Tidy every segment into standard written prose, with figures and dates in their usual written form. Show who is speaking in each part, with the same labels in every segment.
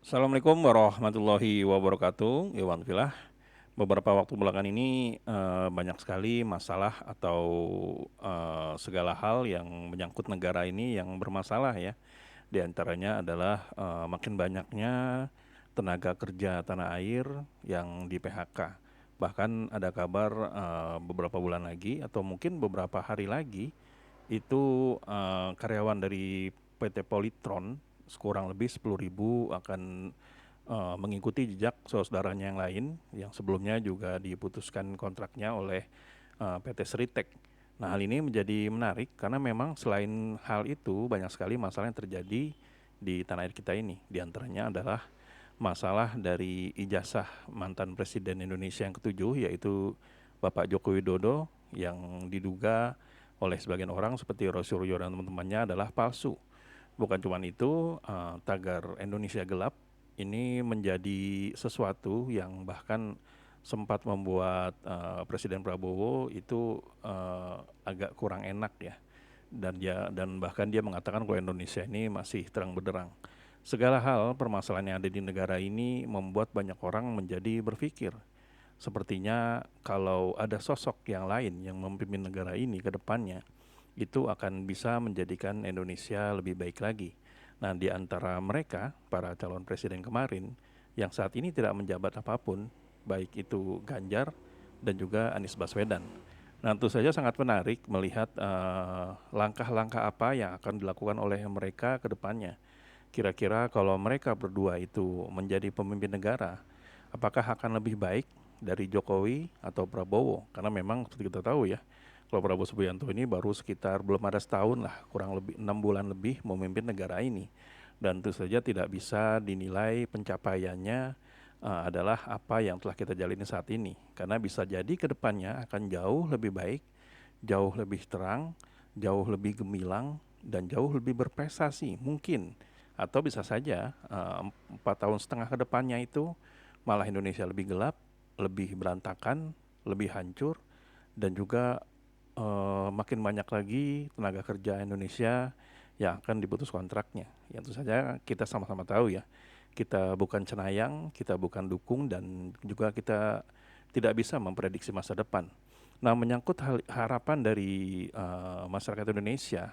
Speaker 1: Assalamualaikum warahmatullahi wabarakatuh. Iwan Filah. Beberapa waktu belakangan ini banyak sekali masalah atau segala hal yang menyangkut negara ini yang bermasalah ya. Di antaranya adalah makin banyaknya tenaga kerja tanah air yang di PHK. Bahkan ada kabar beberapa bulan lagi atau mungkin beberapa hari lagi itu karyawan dari PT Polytron sekurang lebih 10.000 akan mengikuti jejak saudara-saudaranya yang lain yang sebelumnya juga diputuskan kontraknya oleh PT Seritek. Nah, hal ini menjadi menarik karena memang selain hal itu banyak sekali masalah yang terjadi di tanah air kita ini. Di antaranya adalah masalah dari ijazah mantan Presiden Indonesia yang ketujuh, yaitu Bapak Joko Widodo, yang diduga oleh sebagian orang seperti Rosuryo dan teman-temannya adalah palsu. Bukan cuma itu, tagar Indonesia Gelap ini menjadi sesuatu yang bahkan sempat membuat Presiden Prabowo itu agak kurang enak ya. Dan bahkan dia mengatakan kalau Indonesia ini masih terang benderang. Segala hal permasalahan yang ada di negara ini membuat banyak orang menjadi berpikir, sepertinya kalau ada sosok yang lain yang memimpin negara ini ke depannya, itu akan bisa menjadikan Indonesia lebih baik lagi. Nah, di antara mereka, para calon presiden kemarin, yang saat ini tidak menjabat apapun, baik itu Ganjar dan juga Anies Baswedan. Nah, tentu saja sangat menarik melihat langkah-langkah apa yang akan dilakukan oleh mereka ke depannya. Kira-kira kalau mereka berdua itu menjadi pemimpin negara, apakah akan lebih baik dari Jokowi atau Prabowo? Karena memang seperti kita tahu ya, kalau Prabowo Subianto ini baru sekitar belum ada setahun lah, kurang lebih 6 bulan lebih memimpin negara ini. Dan tentu saja tidak bisa dinilai pencapaiannya adalah apa yang telah kita jalani saat ini. Karena bisa jadi ke depannya akan jauh lebih baik, jauh lebih terang, jauh lebih gemilang, dan jauh lebih berprestasi mungkin. Atau bisa saja 4 tahun setengah ke depannya itu malah Indonesia lebih gelap, lebih berantakan, lebih hancur, dan juga makin banyak lagi tenaga kerja Indonesia yang akan diputus kontraknya. Ya tentu saja kita sama-sama tahu ya, kita bukan cenayang, kita bukan dukung, dan juga kita tidak bisa memprediksi masa depan. Nah, menyangkut harapan dari masyarakat Indonesia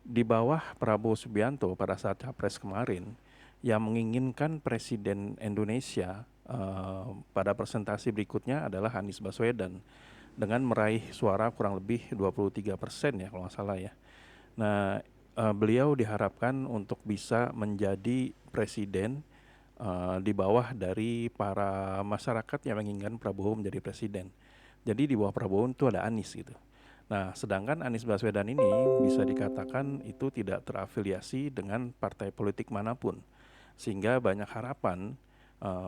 Speaker 1: di bawah Prabowo Subianto pada saat Capres kemarin yang menginginkan Presiden Indonesia pada presentasi berikutnya adalah Anies Baswedan dengan meraih suara kurang lebih 23% ya kalau nggak salah ya. Nah, beliau diharapkan untuk bisa menjadi presiden di bawah dari para masyarakat yang menginginkan Prabowo menjadi presiden. Jadi di bawah Prabowo itu ada Anies gitu. Nah, sedangkan Anies Baswedan ini bisa dikatakan itu tidak terafiliasi dengan partai politik manapun. Sehingga banyak harapan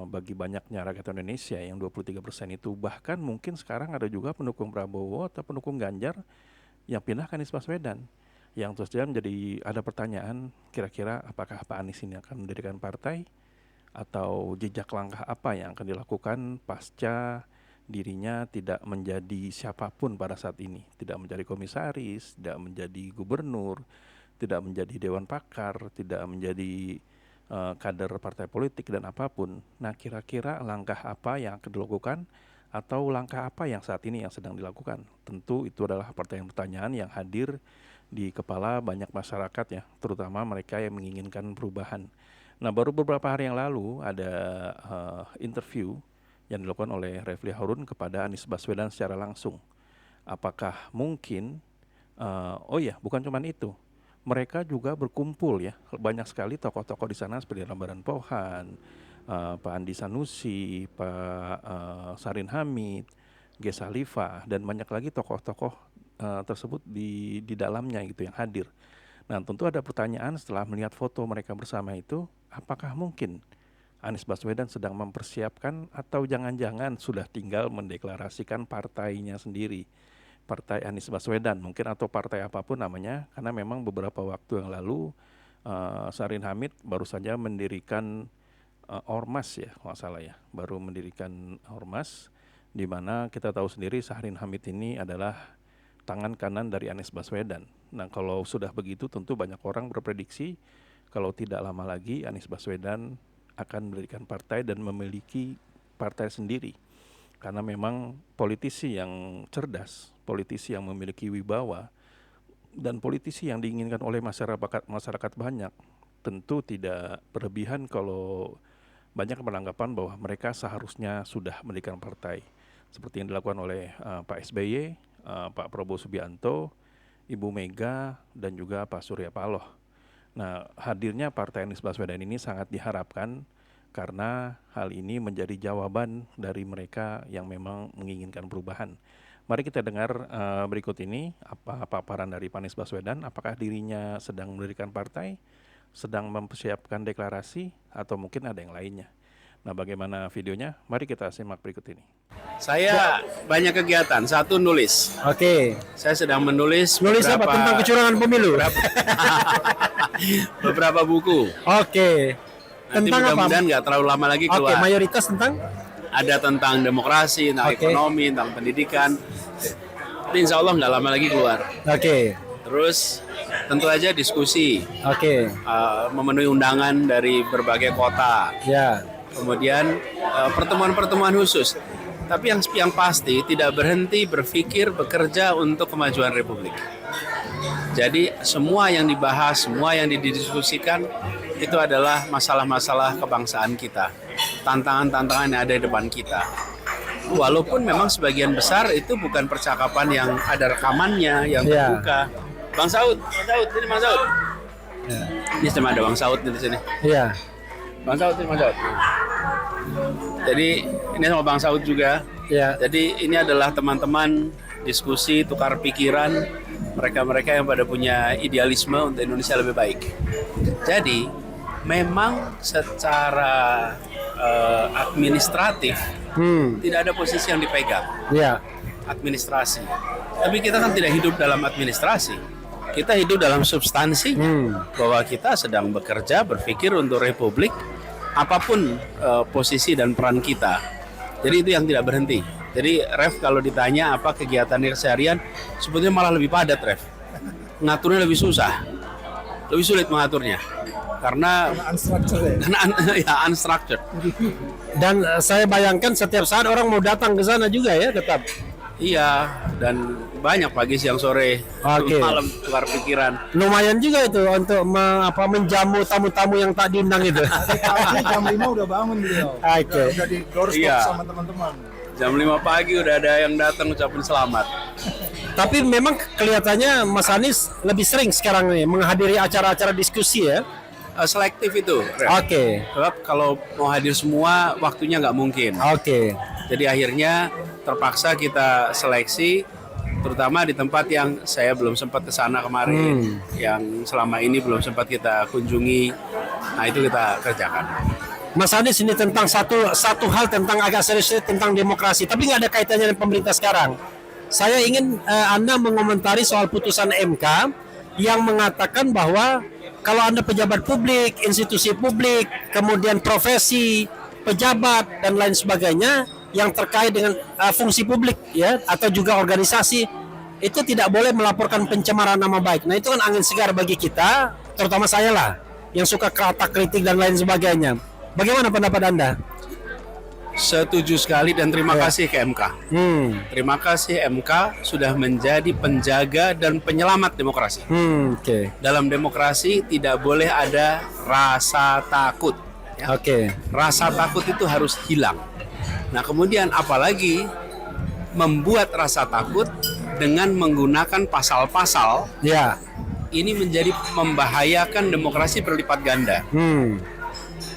Speaker 1: bagi banyaknya rakyat Indonesia yang 23% itu. Bahkan mungkin sekarang ada juga pendukung Prabowo atau pendukung Ganjar yang pindah ke Anies Baswedan. Yang terus dia menjadi ada pertanyaan, kira-kira apakah Pak Anies ini akan mendirikan partai atau jejak langkah apa yang akan dilakukan pasca dirinya tidak menjadi siapapun pada saat ini, tidak menjadi komisaris, tidak menjadi gubernur, tidak menjadi dewan pakar, tidak menjadi kader partai politik dan apapun. Nah, kira-kira langkah apa yang akan dilakukan atau langkah apa yang saat ini yang sedang dilakukan? Tentu itu adalah pertanyaan-pertanyaan yang hadir di kepala banyak masyarakat ya, terutama mereka yang menginginkan perubahan. Nah, baru beberapa hari yang lalu ada interview yang dilakukan oleh Refli Harun kepada Anies Baswedan secara langsung. Apakah mungkin, oh ya, bukan cuma itu, mereka juga berkumpul ya, banyak sekali tokoh-tokoh di sana seperti Rambaran Pohan, Pak Andi Sanusi, Pak Sarin Hamid, G. Salifah, dan banyak lagi tokoh-tokoh tersebut di dalamnya gitu yang hadir. Nah, tentu ada pertanyaan setelah melihat foto mereka bersama itu, apakah mungkin Anies Baswedan sedang mempersiapkan atau jangan-jangan sudah tinggal mendeklarasikan partainya sendiri, partai Anies Baswedan mungkin, atau partai apapun namanya, karena memang beberapa waktu yang lalu Sarin Hamid baru saja mendirikan Ormas ya kalau nggak salah ya, baru mendirikan Ormas, di mana kita tahu sendiri Sarin Hamid ini adalah tangan kanan dari Anies Baswedan. Nah, kalau sudah begitu tentu banyak orang berprediksi kalau tidak lama lagi Anies Baswedan akan mendirikan partai dan memiliki partai sendiri. Karena memang politisi yang cerdas, politisi yang memiliki wibawa, dan politisi yang diinginkan oleh masyarakat banyak, tentu tidak berlebihan kalau banyak beranggapan bahwa mereka seharusnya sudah mendirikan partai. Seperti yang dilakukan oleh Pak SBY, Pak Prabowo Subianto, Ibu Mega, dan juga Pak Surya Paloh. Nah, hadirnya Partai Anies Baswedan ini sangat diharapkan karena hal ini menjadi jawaban dari mereka yang memang menginginkan perubahan. Mari kita dengar berikut ini apa paparan dari Pak Anies Baswedan. Apakah dirinya sedang mendirikan partai, sedang mempersiapkan deklarasi, atau mungkin ada yang lainnya. Nah, bagaimana videonya? Mari kita simak berikut ini.
Speaker 2: Saya banyak kegiatan. Satu, nulis.
Speaker 3: Oke.
Speaker 2: Saya sedang menulis
Speaker 3: Apa tentang kecurangan pemilu?
Speaker 2: beberapa buku.
Speaker 3: Oke.
Speaker 2: Nanti
Speaker 3: Tentang apa?
Speaker 2: mudah-mudahan nggak terlalu lama lagi
Speaker 3: Oke,
Speaker 2: keluar.
Speaker 3: mayoritas tentang?
Speaker 2: Ada tentang demokrasi, tentang
Speaker 3: Oke.
Speaker 2: ekonomi, tentang pendidikan. Tapi insya Allah nggak lama lagi keluar.
Speaker 3: Oke.
Speaker 2: Terus tentu aja diskusi,
Speaker 3: Oke.
Speaker 2: memenuhi undangan dari berbagai kota.
Speaker 3: Ya.
Speaker 2: Kemudian pertemuan-pertemuan khusus. Tapi yang pasti tidak berhenti berpikir bekerja untuk kemajuan Republik. Jadi semua yang dibahas, semua yang didiskusikan itu adalah masalah-masalah kebangsaan kita, tantangan-tantangan yang ada di depan kita. Walaupun memang sebagian besar itu bukan percakapan yang ada rekamannya, yang terbuka. Bang Saud, ini Bang Saud. Ini cuma ada Bang Saud di sini.
Speaker 3: Iya.
Speaker 2: Bang Saud, ini Bang Saud. Jadi ini sama Bang Saud juga.
Speaker 3: Iya.
Speaker 2: Jadi ini adalah teman-teman diskusi, tukar pikiran, mereka-mereka yang pada punya idealisme untuk Indonesia lebih baik. Jadi memang secara administratif tidak ada posisi yang dipegang.
Speaker 3: Iya.
Speaker 2: Administrasi. Tapi kita kan tidak hidup dalam administrasi. Kita hidup dalam substansi bahwa kita sedang bekerja, berpikir untuk Republik, apapun posisi dan peran kita. Jadi itu yang tidak berhenti. Jadi Ref kalau ditanya apa kegiatan seharian, sebetulnya malah lebih padat Ref. Ngaturnya lebih susah, lebih sulit mengaturnya. Karena unstructured.
Speaker 3: Dan saya bayangkan setiap saat orang mau datang ke sana juga ya tetap.
Speaker 2: Iya, dan banyak pagi, siang, sore, malam tukar pikiran.
Speaker 3: Lumayan juga itu untuk menjamu tamu-tamu yang tak diundang itu.
Speaker 4: Tadi jam 5 udah bangun beliau.
Speaker 3: Oke.
Speaker 4: Udah di doorstop
Speaker 2: Iya.
Speaker 4: sama teman-teman.
Speaker 2: Jam 5 pagi udah ada yang datang ucapin selamat.
Speaker 3: Tapi memang kelihatannya Mas Anies lebih sering sekarang nih menghadiri acara-acara diskusi ya.
Speaker 2: Selektif itu.
Speaker 3: Oke.
Speaker 2: Sebab kalau mau hadir semua waktunya nggak mungkin.
Speaker 3: Oke.
Speaker 2: Jadi akhirnya terpaksa kita seleksi, terutama di tempat yang saya belum sempat ke sana kemarin, yang selama ini belum sempat kita kunjungi. Nah itu kita kerjakan.
Speaker 3: Mas Anies, ini tentang satu hal tentang agak serius tentang demokrasi, tapi nggak ada kaitannya dengan pemerintah sekarang. Saya ingin Anda mengomentari soal putusan MK yang mengatakan bahwa kalau Anda pejabat publik, institusi publik, kemudian profesi, pejabat dan lain sebagainya yang terkait dengan fungsi publik ya atau juga organisasi, itu tidak boleh melaporkan pencemaran nama baik. Nah itu kan angin segar bagi kita, terutama saya lah yang suka kata kritik dan lain sebagainya. Bagaimana pendapat Anda?
Speaker 2: Setuju sekali dan terima kasih ke MK. Terima kasih MK sudah menjadi penjaga dan penyelamat demokrasi.
Speaker 3: Oke.
Speaker 2: Dalam demokrasi tidak boleh ada rasa takut. Ya.
Speaker 3: Oke.
Speaker 2: Rasa takut itu harus hilang. Nah kemudian apalagi membuat rasa takut dengan menggunakan pasal-pasal,
Speaker 3: Ya.
Speaker 2: ini menjadi membahayakan demokrasi berlipat ganda.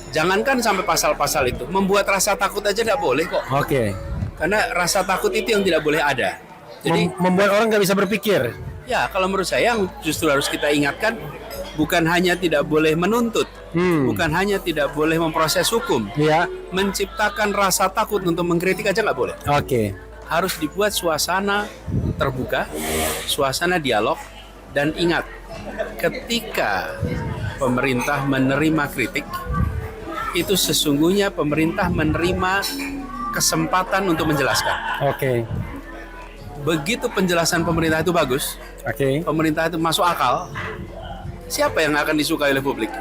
Speaker 2: Jangankan sampai pasal-pasal itu, membuat rasa takut aja tidak boleh kok.
Speaker 3: Oke.
Speaker 2: Karena rasa takut itu yang tidak boleh ada. Jadi
Speaker 3: Membuat orang nggak bisa berpikir.
Speaker 2: ya kalau menurut saya yang justru harus kita ingatkan, bukan hanya tidak boleh menuntut, bukan hanya tidak boleh memproses hukum,
Speaker 3: Ya.
Speaker 2: menciptakan rasa takut untuk mengkritik aja nggak boleh.
Speaker 3: Oke.
Speaker 2: Harus dibuat suasana terbuka, suasana dialog, dan ingat, ketika pemerintah menerima kritik, itu sesungguhnya pemerintah menerima kesempatan untuk menjelaskan.
Speaker 3: Oke.
Speaker 2: Begitu penjelasan pemerintah itu bagus,
Speaker 3: Oke.
Speaker 2: pemerintah itu masuk akal, siapa yang akan disukai oleh publik?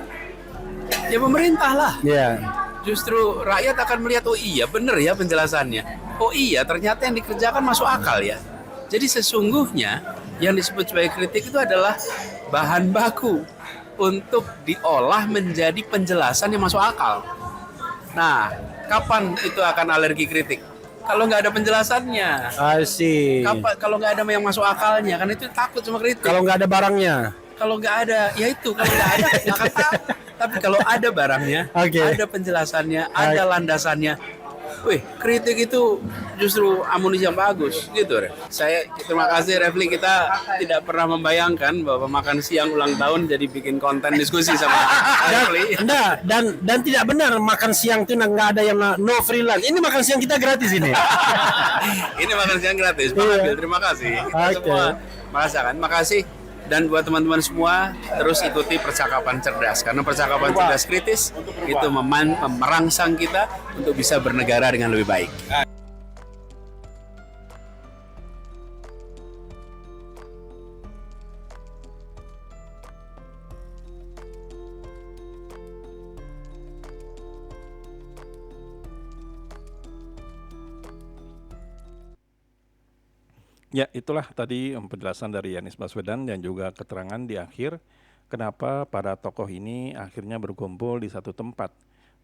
Speaker 2: Ya pemerintah lah.
Speaker 3: Ya.
Speaker 2: justru rakyat akan melihat, oh iya benar ya penjelasannya. Oh iya ternyata yang dikerjakan masuk akal ya. Jadi sesungguhnya yang disebut sebagai kritik itu adalah bahan baku untuk diolah menjadi penjelasan yang masuk akal. Nah, kapan itu akan alergi kritik? Kalau nggak ada penjelasannya.
Speaker 3: I see.
Speaker 2: Kalau nggak ada yang masuk akalnya, kan itu takut sama kritik.
Speaker 3: Kalau nggak ada barangnya.
Speaker 2: Kalau nggak ada, ya itu. Kalau nggak ada, nggak akan tahu. Tapi kalau ada barangnya,
Speaker 3: Oke.
Speaker 2: ada penjelasannya, ada landasannya. Wih, kritik itu justru amunisi yang bagus, gitu. Saya terima kasih Refli, kita tidak pernah membayangkan bahwa makan siang ulang tahun jadi bikin konten diskusi sama Refli.
Speaker 3: Enggak, dan tidak benar makan siang itu nggak ada yang no freelance. Ini makan siang kita gratis ini.
Speaker 2: Ini makan siang gratis, Pak
Speaker 3: Iya.
Speaker 2: Nabil. Terima kasih. Kita
Speaker 3: Oke.
Speaker 2: semua merasakan. Makasih. Dan buat teman-teman semua, terus ikuti percakapan cerdas. Karena percakapan cerdas kritis itu merangsang kita untuk bisa bernegara dengan lebih baik.
Speaker 1: Ya, itulah tadi penjelasan dari Anies Baswedan dan juga keterangan di akhir kenapa para tokoh ini akhirnya berkumpul di satu tempat.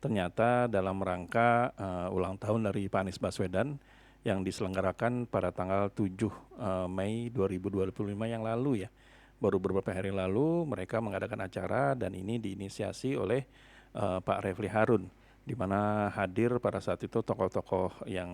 Speaker 1: Ternyata dalam rangka ulang tahun dari Pak Anies Baswedan yang diselenggarakan pada tanggal 7 Mei 2025 yang lalu ya. Baru beberapa hari lalu mereka mengadakan acara dan ini diinisiasi oleh Pak Refli Harun, di mana hadir pada saat itu tokoh-tokoh yang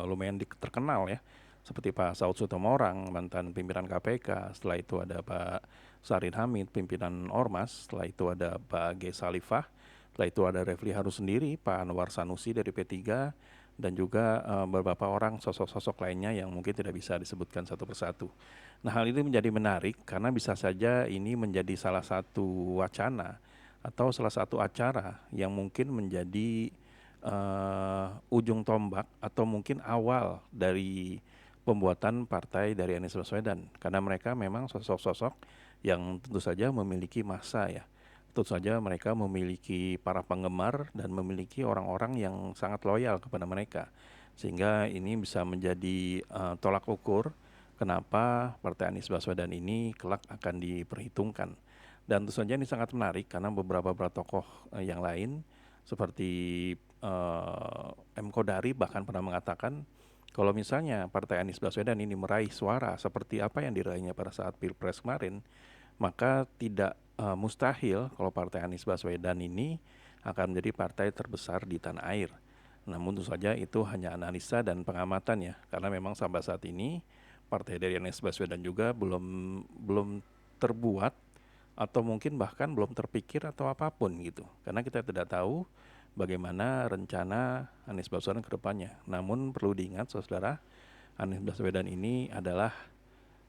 Speaker 1: lumayan terkenal ya, seperti Pak Saud Sitomorang, mantan pimpinan KPK, setelah itu ada Pak Sarin Hamid, pimpinan Ormas, setelah itu ada Pak G. Salifah, setelah itu ada Refli Harun sendiri, Pak Anwar Sanusi dari P3, dan juga beberapa orang sosok-sosok lainnya yang mungkin tidak bisa disebutkan satu persatu. Nah, hal ini menjadi menarik karena bisa saja ini menjadi salah satu wacana atau salah satu acara yang mungkin menjadi ujung tombak atau mungkin awal dari pembuatan partai dari Anies Baswedan, karena mereka memang sosok-sosok yang tentu saja memiliki massa ya, tentu saja mereka memiliki para penggemar dan memiliki orang-orang yang sangat loyal kepada mereka, sehingga ini bisa menjadi tolak ukur kenapa partai Anies Baswedan ini kelak akan diperhitungkan. Dan tentu saja ini sangat menarik karena beberapa tokoh yang lain seperti M. Kodari bahkan pernah mengatakan kalau misalnya partai Anies Baswedan ini meraih suara seperti apa yang diraihnya pada saat Pilpres kemarin, maka tidak mustahil kalau partai Anies Baswedan ini akan menjadi partai terbesar di tanah air. Namun tentu saja itu hanya analisa dan pengamatan ya, karena memang sampai saat ini partai dari Anies Baswedan juga belum terbuat atau mungkin bahkan belum terpikir atau apapun gitu. Karena kita tidak tahu bagaimana rencana Anies Baswedan ke depannya. Namun perlu diingat saudara, Anies Baswedan ini adalah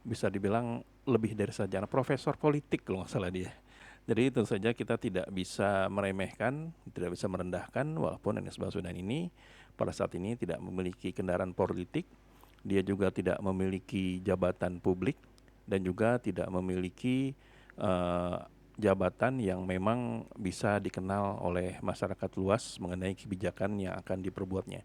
Speaker 1: bisa dibilang lebih dari sarjana, profesor politik kalau nggak salah dia. Jadi tentu saja kita tidak bisa meremehkan, tidak bisa merendahkan walaupun Anies Baswedan ini pada saat ini tidak memiliki kendaraan politik, dia juga tidak memiliki jabatan publik dan juga tidak memiliki jabatan yang memang bisa dikenal oleh masyarakat luas mengenai kebijakan yang akan diperbuatnya.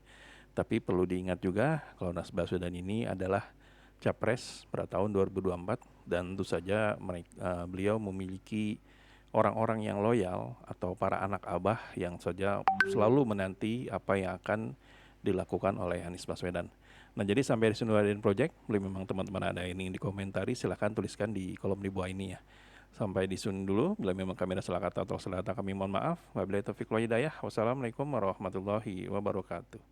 Speaker 1: Tapi perlu diingat juga kalau Anies Baswedan ini adalah capres pada tahun 2024 dan tentu saja beliau memiliki orang-orang yang loyal atau para anak abah yang saja selalu menanti apa yang akan dilakukan oleh Anies Baswedan. Nah, jadi sampai di sini Nuruddin Project, boleh memang teman-teman ada yang ingin dikomentari silahkan tuliskan di kolom di bawah ini ya. Sampai di sini dulu, bila memang kami ada salah kata atau salah kata kami mohon maaf. Wabillahi taufiq wal hidayah. Wassalamualaikum warahmatullahi wabarakatuh.